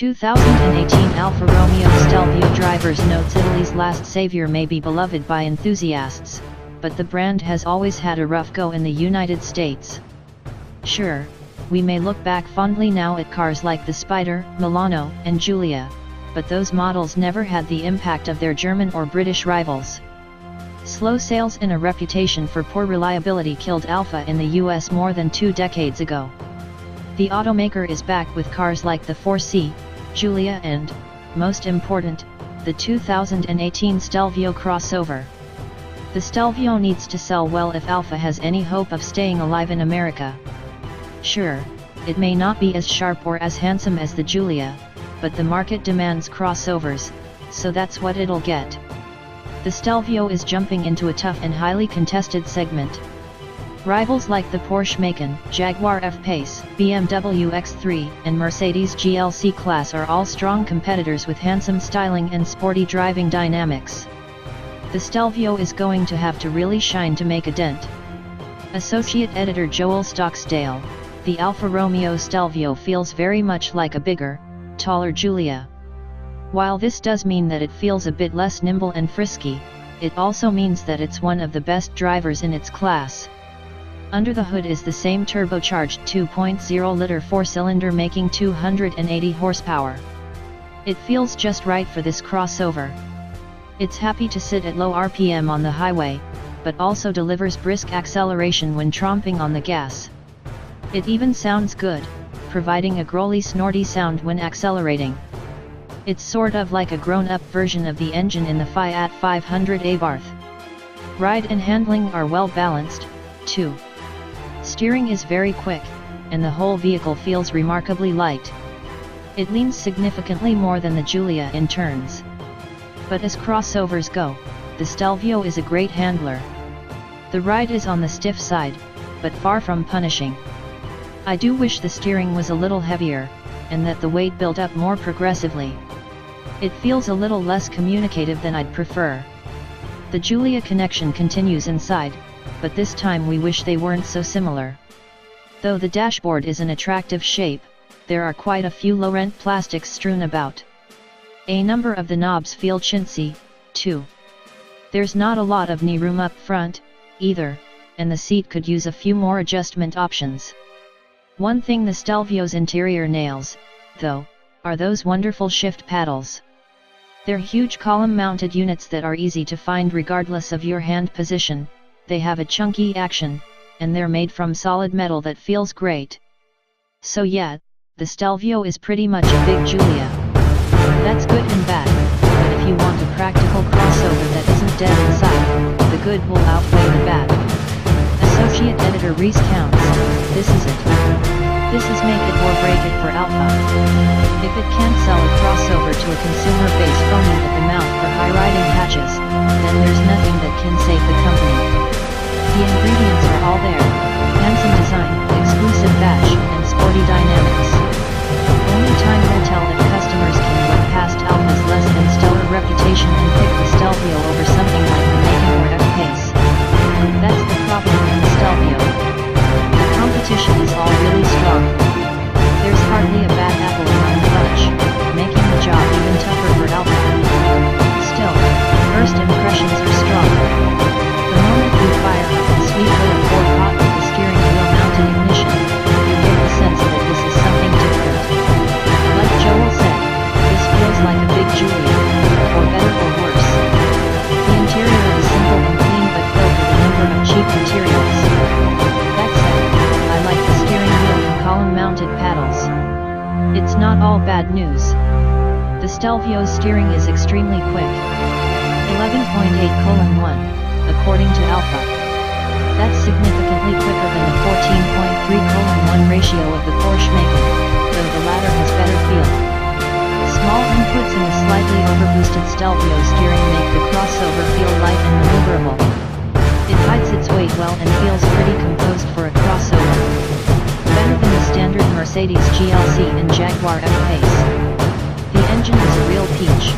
2018 Alfa Romeo Stelvio drivers notes Italy's last savior may be beloved by enthusiasts, but the brand has always had a rough go in the United States. Sure, we may look back fondly now at cars like the Spider, Milano and Giulia, but those models never had the impact of their German or British rivals. Slow sales and a reputation for poor reliability killed Alfa in the US more than 2 decades ago. The automaker is back with cars like the 4C, Giulia and, most important, the 2018 Stelvio crossover. The Stelvio needs to sell well if Alfa has any hope of staying alive in America. Sure, it may not be as sharp or as handsome as the Giulia, but the market demands crossovers, so that's what it'll get. The Stelvio is jumping into a tough and highly contested segment. Rivals like the Porsche Macan, Jaguar F-Pace, BMW X3, and Mercedes GLC class are all strong competitors with handsome styling and sporty driving dynamics. The Stelvio is going to have to really shine to make a dent. Associate Editor Joel Stocksdale, the Alfa Romeo Stelvio feels very much like a bigger, taller Giulia. While this does mean that it feels a bit less nimble and frisky, it also means that it's one of the best drivers in its class. Under the hood is the same turbocharged 2.0-liter 4-cylinder making 280 horsepower. It feels just right for this crossover. It's happy to sit at low RPM on the highway, but also delivers brisk acceleration when tromping on the gas. It even sounds good, providing a growly snorty sound when accelerating. It's sort of like a grown-up version of the engine in the Fiat 500 Abarth. Ride and handling are well balanced, too. Steering is very quick, and the whole vehicle feels remarkably light. It leans significantly more than the Giulia in turns. But as crossovers go, the Stelvio is a great handler. The ride is on the stiff side, but far from punishing. I do wish the steering was a little heavier, and that the weight built up more progressively. It feels a little less communicative than I'd prefer. The Giulia connection continues inside, but this time we wish they weren't so similar. Though the dashboard is an attractive shape, there are quite a few low-rent plastics strewn about. A number of the knobs feel chintzy, too. There's not a lot of knee room up front, either, and the seat could use a few more adjustment options. One thing the Stelvio's interior nails, though, are those wonderful shift paddles. They're huge column-mounted units that are easy to find regardless of your hand position. They have a chunky action, and they're made from solid metal that feels great. So yeah, the Stelvio is pretty much a big Giulia. That's good and bad, but if you want a practical crossover that isn't dead inside, the good will outweigh the bad. Associate Editor Reese Counts, this is it. This is make it or break it for Alfa. If it can't sell a crossover to a consumer base foaming at the mouth for high-riding hatches, then there's nothing that can save the company. The ingredients are all there: handsome design, exclusive badge, and sporty dynamics. Only time will tell if customers can look past Alfa's less than stellar reputation and pick the Stelvio over something like the Macan or F-Pace. That's the problem with the Stelvio. The competition is all really strong. There's hardly a bad apple among the bunch, making the job even tougher for Alfa. Still, first impressions are strong. The moment you fire up the sweet little four-pot with the steering wheel mounted ignition, you get the sense that this is something different. Like Joel said, this feels like a big Giulia, for better or worse. The interior is simple and clean but filled with a number of cheap materials. That said, I like the steering wheel and column-mounted paddles. It's not all bad news. The Stelvio's steering is extremely quick. 11.8:1. According to Alfa. That's significantly quicker than the 14.3:1 ratio of the Porsche Macan, though the latter has better feel. Small inputs in the slightly overboosted Stelvio steering make the crossover feel light and maneuverable. It hides its weight well and feels pretty composed for a crossover. Better than the standard Mercedes GLC and Jaguar F-Pace. The engine is a real peach.